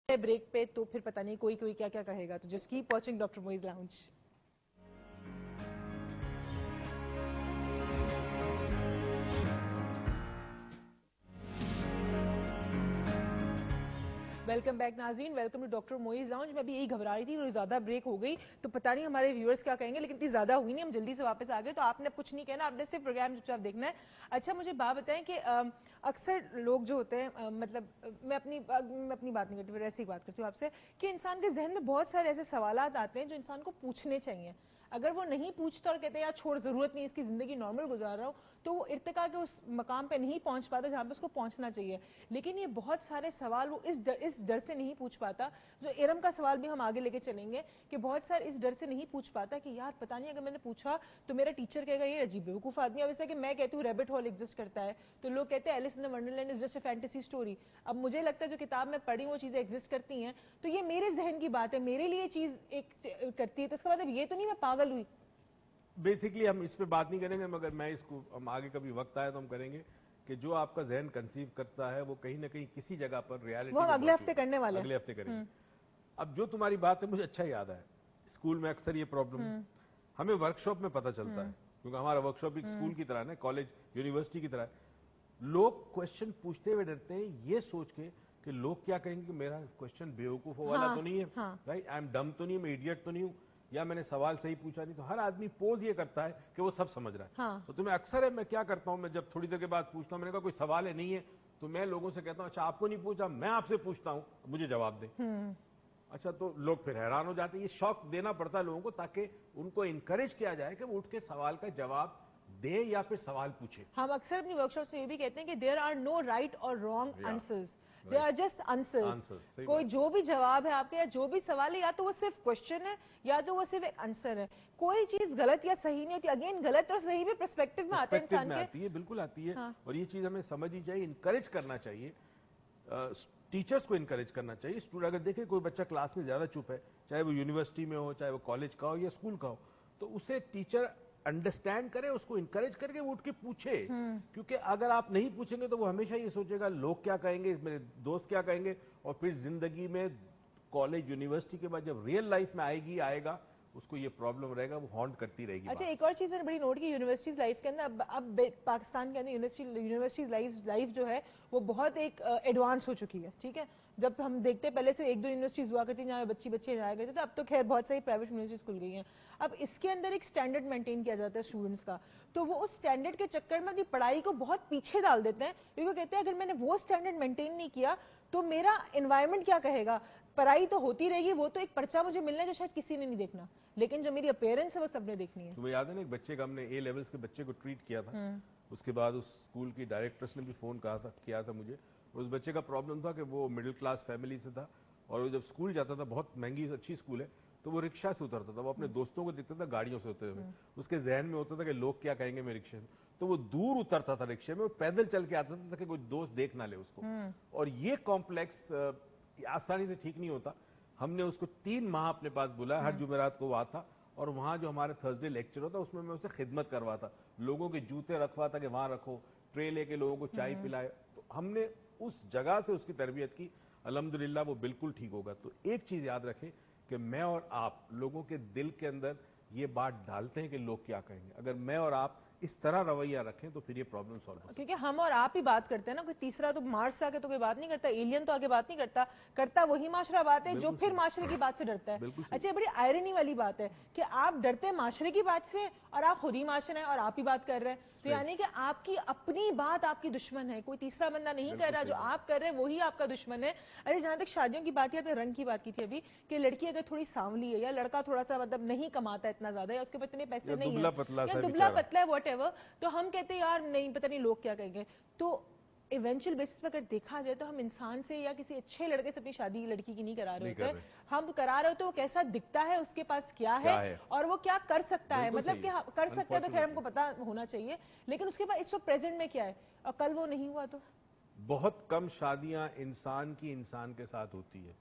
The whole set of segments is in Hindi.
ब्रेक पे, तो फिर पता नहीं कोई कोई क्या क्या कहेगा। तो just keep watching doctor Moiz lounge. Welcome back नाज़रीन, welcome to doctor Moiz lounge. मैं भी यही घबरा रही थी, थोड़ी ज्यादा ब्रेक हो गई तो पता नहीं हमारे व्यूअर्स क्या कहेंगे, लेकिन इतनी ज्यादा हुई नहीं, हम जल्दी से वापस आ गए। तो आपने कुछ नहीं कहना, आपने सिर्फ प्रोग्राम चुपचाप देखना है। अच्छा, मुझे बात बताएं कि अक्सर लोग जो होते हैं, मतलब मैं अपनी बात नहीं करती, फिर ऐसी बात करती हूँ आपसे कि इंसान के जहन में बहुत सारे ऐसे सवाल आते हैं जो इंसान को पूछने चाहिए। अगर वो नहीं पूछता और कहते हैं यार छोड़, जरूरत नहीं, इसकी जिंदगी नॉर्मल गुजार रहा हूँ, तो वो इर्तिका के उस मकाम पे नहीं पहुंच पाता जहां पे उसको पहुंचना चाहिए। लेकिन ये बहुत सारे सवाल वो इस डर से नहीं पूछ पाता, जो इरम का सवाल भी हम आगे लेके चलेंगे, कि बहुत सारे इस डर से नहीं पूछ पाता कि यार पता नहीं अगर मैंने पूछा तो मेरा टीचर कहेगा ये अजीब बेवकूफ आदमी। अब जैसे कि मैं कहती हूँ रैबिट होल एग्जिस्ट करता है, तो लोग कहते हैं Alice in the Wonderland is just a fantasy story. अब मुझे लगता है जो किताब में पढ़ी वो चीजें एग्जिस्ट करती हैं, तो ये मेरे जहन की बात है, मेरे लिए चीज एक करती है, तो इसका मतलब ये तो नहीं मैं पागल हुई। बेसिकली हम इस पे बात नहीं करेंगे, मगर मैं इसको हम आगे कभी वक्त आया तो हम करेंगे कि जो आपका जहन कंसीव करता है वो कहीं ना कहीं किसी जगह पर रियलिटी वो हम में अगले हफ्ते मौजूद है। करने वाले हैं। अगले हफ्ते करेंगे। अब जो तुम्हारी बात है मुझे अच्छा याद है, स्कूल में अक्सर ये प्रॉब्लम हमें वर्कशॉप में पता चलता है, क्योंकि हमारा वर्कशॉप एक स्कूल की तरह है, कॉलेज यूनिवर्सिटी की तरह है। लोग क्वेश्चन पूछते हुए डरते हैं ये सोच के कि लोग क्या कहेंगे कि मेरा क्वेश्चन बेवकूफों वाला तो नहीं है, राइट, आई एम डम तो नहीं, मैं इडियट तो नहीं हूं, या मैंने सवाल सही पूछा नहीं। तो हर आदमी पोज ये करता है कि वो सब समझ रहा है। तो तुम्हें अक्सर है, मैं क्या करता हूं, मैं जब थोड़ी देर के बाद पूछता हूं, मैंने कहा कोई सवाल है नहीं है, तो मैं लोगों से कहता हूं अच्छा आपको नहीं पूछा, मैं आपसे पूछता हूं, मुझे जवाब दें। अच्छा, तो लोग फिर हैरान हो जाते हैं। ये शौक देना पड़ता है लोगों को ताकि उनको इनकरेज किया जाए कि वो उठ के सवाल का जवाब दे या फिर सवाल पूछे। हम अक्सर अपनी वर्कशॉप में ये भी कहते हैं कि देयर आर नो राइट और wrong answers, they are just answers. कोई जो भी जवाब है आपके या जो भी सवाल है, या तो वो सिर्फ क्वेश्चन है या तो वो सिर्फ एक आंसर है। कोई चीज गलत या सही नहीं होती। अगेन गलत और सही भी पर्सपेक्टिव में आते हैं इंसान के। आती है, बिल्कुल आती है। हाँ। और ये चीज हमें समझनी चाहिए, इनकरेज करना चाहिए, टीचर्स को इनकरेज करना चाहिए। स्टूडेंट अगर देखे कोई बच्चा क्लास में ज्यादा चुप है, चाहे वो यूनिवर्सिटी में हो, चाहे वो कॉलेज का हो या स्कूल का हो, तो उसे टीचर अंडरस्टैंड करे, उसको इनकरेज करके वो उठ के पूछे। क्योंकि अगर आप नहीं पूछेंगे तो वो हमेशा ये सोचेगा लोग क्या कहेंगे, मेरे दोस्त क्या कहेंगे, और फिर जिंदगी में कॉलेज यूनिवर्सिटी के बाद जब रियल लाइफ में आएगा उसको ये प्रॉब्लम रहेगा, वो हॉन्ट करती रहेगी। अच्छा, एक और चीज मैंने बड़ी नोट की यूनिवर्सिटीज लाइफ के अंदर, अब पाकिस्तान के अंदर यूनिवर्सिटीज लाइफ जो है वो बहुत एक एडवांस हो चुकी है। ठीक है, जब हम देखते हैं पहले से एक दो यूनिवर्सिटीज हुआ करती जहाँ बच्चे जाया करते थे, अब तो खैर बहुत सारी प्राइवेट यूनिवर्सिटीज खुल गई हैं। अब इसके अंदर एक स्टैंडर्ड मेंटेन किया जाता है स्टूडेंट्स का, तो वो उस स्टैंडर्ड के चक्कर में अपनी पढ़ाई को बहुत पीछे डाल देते हैं, क्योंकि कहते हैं अगर मैंने वो स्टैंडर्ड मेंटेन नहीं किया तो मेरा एनवायरमेंट क्या कहेगा। पढ़ाई तो होती रहेगी, वो तो एक पर्चा मुझे मिलना है जो शायद किसी ने नहीं देखना, लेकिन जो मेरी अपीयरेंस है वो सबने देखनी है। तुम्हें याद है ना एक बच्चे का, हमने ए लेवल्स के बच्चे को ट्रीट किया था, उसके बाद उस स्कूल की डायरेक्टर्स ने भी फोन किया था मुझे। उस बच्चे का प्रॉब्लम था कि वो मिडिल क्लास फैमिली से था, और वो जब स्कूल जाता था, बहुत महंगी अच्छी स्कूल है, तो वो रिक्शा से उतरता था, वो अपने दोस्तों को देखता था गाड़ियों से होते हुए, उसके जहन में होता था कि लोग क्या कहेंगे मेरे रिक्शे में, तो वो दूर उतरता था रिक्शे में, वो पैदल चल के आता था कि कोई दोस्त देख ना ले उसको। और ये कॉम्प्लेक्स आसानी से ठीक नहीं होता। हमने उसको 3 माह अपने पास बुलाया, हर जुमेरात को वो आता, और वहां जो हमारे थर्सडे लेक्चर होता उसमें मैं उसे खिदमत करवाता, लोगों के जूते रखवाता कि वहां रखो, ट्रे लेके लोगों को चाय पिलाए। तो हमने उस जगह से उसकी तरबियत की, अल्हम्दुलिल्लाह वो बिल्कुल ठीक होगा। तो एक चीज याद रखें कि मैं और आप लोगों के दिल के अंदर ये बात डालते हैं कि लोग क्या कहेंगे। अगर मैं और आप इस तरह रवैया रखें तो फिर ये प्रॉब्लम सॉल्व हो। क्योंकि हम और आप ही बात करते हैं ना, कोई तीसरा तो मार्स से आके तो कोई बात नहीं करता, एलियन तो आगे बात नहीं करता वही माशरा बात है जो फिर माशरे की बात से डरता है। अच्छा, बड़ी आयरनी वाली बात है कि आप डरते हैं माशरे की बात से और आप खुद ही माशरा है और आप ही बात कर रहे हैं, तो यानी कि आपकी अपनी बात आपकी दुश्मन है, कोई तीसरा बंदा नहीं कर रहा, जो आप कर रहे हैं वही आपका दुश्मन है। अरे जहां तक शादियों की बात है, तो रंग की बात की थी अभी कि लड़की अगर थोड़ी सांवली है या लड़का थोड़ा सा मतलब नहीं कमाता इतना ज्यादा या उसके पास इतने पैसे नहीं है या दुबला पतला है वॉट, तो हम कहते हैं यार नहीं पता नहीं लोग क्या कहेंगे। तो इवेंचुअल बेसिस पर अगर देखा जाए तो हम इंसान से या किसी अच्छे लड़के से अपनी शादी लड़की की नहीं करा रहे होते, हम करा रहे होते वो कैसा दिखता है, उसके पास क्या है और वो क्या कर सकता है, मतलब कि कर सकता है तो खैर हमको पता होना चाहिए, लेकिन उसके बाद इस वक्त प्रेजेंट में क्या है और कल वो नहीं हुआ तो। बहुत कम शादियां इंसान की इंसान के साथ होती है,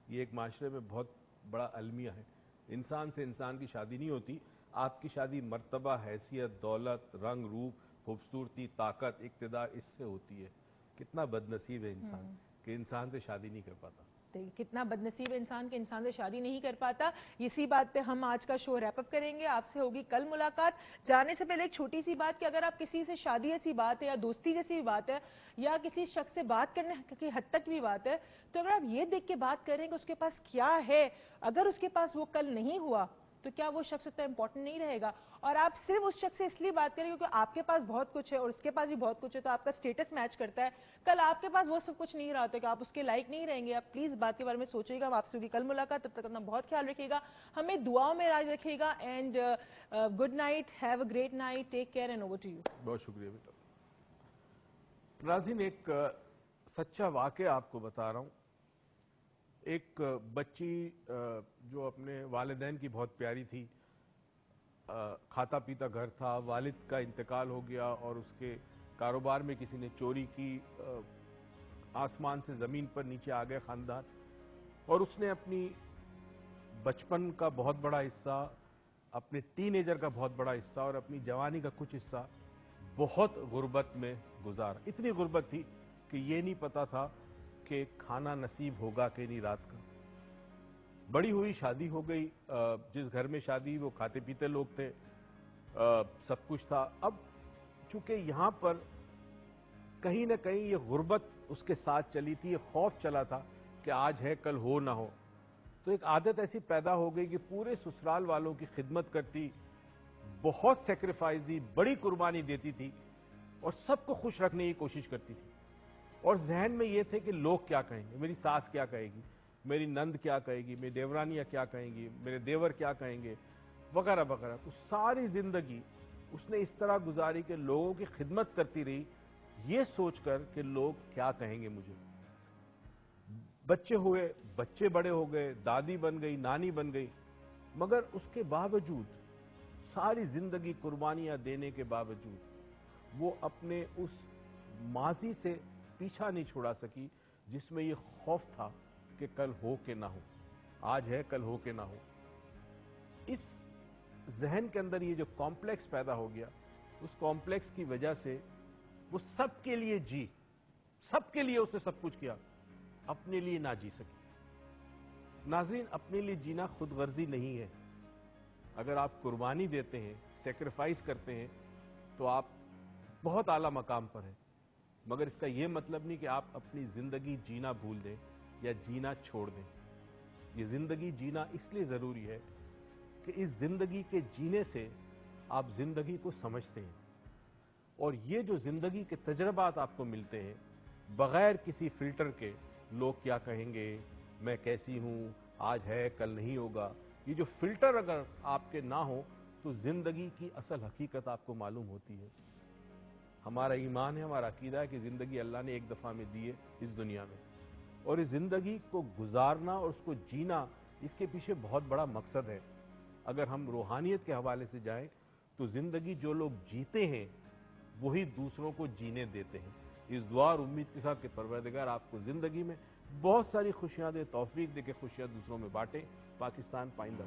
ये एक माशरे में बहुत बड़ा अलमिया है। इंसान से इंसान की शादी नहीं होती। आपकी शादी मर्तबा, हैसियत, दौलत, रंग रूप, खूबसूरती, ताकत, इक्तदार, इससे होती है। कितना बदनसीब है इंसान कि इंसान से शादी नहीं कर पाता। कितना बदनसीब इंसान के इंसान से शादी नहीं कर पाता। इसी बात पे हम आज का शो रैप अप करेंगे। आपसे होगी कल मुलाकात। जाने से पहले एक छोटी सी बात कि अगर आप किसी से शादी जैसी बात है या दोस्ती जैसी भी बात है या किसी शख्स से बात करने की हद तक भी बात है, तो अगर आप ये देख के बात करें कि उसके पास क्या है, अगर उसके पास वो कल नहीं हुआ तो क्या वो शख्स उतना इंपॉर्टेंट नहीं रहेगा। और आप सिर्फ उस शख्स से इसलिए बात करें क्योंकि आपके पास बहुत कुछ है और उसके पास भी बहुत कुछ है, तो आपका स्टेटस मैच करता है। कल आपके पास वो सब कुछ नहीं रहा होता कि आप उसके लायक नहीं रहेंगे। आप प्लीज बात के बारे में सोचिएगा। आपसे होगी कल मुलाकात। तब तक अपना बहुत ख्याल रखिएगा, हमें दुआओं में याद रखिएगा। And good night, have a great night, take care and over to you. बहुत शुक्रिया बेटा। नाज़रीन, एक सच्चा वाकया आपको बता रहा हूँ। एक बच्ची जो अपने वालिदैन की बहुत प्यारी थी, खाता पीता घर था, वालिद का इंतकाल हो गया और उसके कारोबार में किसी ने चोरी की, आसमान से ज़मीन पर नीचे आ गए ख़ानदान, और उसने अपनी बचपन का बहुत बड़ा हिस्सा, अपने टीनेजर का बहुत बड़ा हिस्सा और अपनी जवानी का कुछ हिस्सा बहुत गुर्बत में गुजारा। इतनी गुर्बत थी कि ये नहीं पता था कि खाना नसीब होगा कि नहीं रात का। बड़ी हुई, शादी हो गई, जिस घर में शादी वो खाते पीते लोग थे, सब कुछ था। अब चूंकि यहाँ पर कहीं ना कहीं ये गुर्बत उसके साथ चली थी, ये खौफ चला था कि आज है कल हो ना हो, तो एक आदत ऐसी पैदा हो गई कि पूरे ससुराल वालों की खिदमत करती, बहुत सेक्रीफाइस दी, बड़ी कुर्बानी देती थी और सबको खुश रखने की कोशिश करती थी। और जहन में ये थे कि लोग क्या कहेंगे, मेरी सास क्या कहेगी, मेरी नंद क्या कहेगी, मेरी देवरानियाँ क्या कहेंगी, मेरे देवर क्या कहेंगे, वगैरह वगैरह। तो सारी जिंदगी उसने इस तरह गुजारी कि लोगों की खिदमत करती रही, ये सोचकर कि लोग क्या कहेंगे मुझे। बच्चे हुए, बच्चे बड़े हो गए, दादी बन गई, नानी बन गई, मगर उसके बावजूद, सारी जिंदगी कुर्बानियां देने के बावजूद, वो अपने उस माजी से पीछा नहीं छुड़ा सकी जिसमें ये खौफ था कि कल हो के ना हो, आज है कल हो के ना हो। इस जहन के अंदर ये जो कॉम्प्लेक्स पैदा हो गया, उस कॉम्प्लेक्स की वजह से वो सबके लिए जी, सबके लिए उसने सब कुछ किया, अपने लिए ना जी सकी। नाज़रीन, अपने लिए जीना खुद गर्जी नहीं है। अगर आप कुर्बानी देते हैं, सेक्रीफाइस करते हैं, तो आप बहुत आला मकाम पर हैं, मगर इसका यह मतलब नहीं कि आप अपनी जिंदगी जीना भूल दें या जीना छोड़ दें। ये जिंदगी जीना इसलिए जरूरी है कि इस जिंदगी के जीने से आप जिंदगी को समझते हैं, और ये जो जिंदगी के तजर्बात आपको मिलते हैं बगैर किसी फिल्टर के, लोग क्या कहेंगे, मैं कैसी हूं, आज है कल नहीं होगा, ये जो फिल्टर अगर आपके ना हो तो जिंदगी की असल हकीकत आपको मालूम होती है। हमारा ईमान है, हमारा अकीदा है कि जिंदगी अल्लाह ने एक दफा में दी है इस दुनिया में, और इस जिंदगी को गुजारना और उसको जीना, इसके पीछे बहुत बड़ा मकसद है। अगर हम रूहानियत के हवाले से जाएं तो जिंदगी जो लोग जीते हैं वही दूसरों को जीने देते हैं। इस दुआ और उम्मीद के साथ कि परवरदिगार आपको जिंदगी में बहुत सारी खुशियां दे, तौफीक दे के खुशियां दूसरों में बांटे। पाकिस्तान पाइंदा।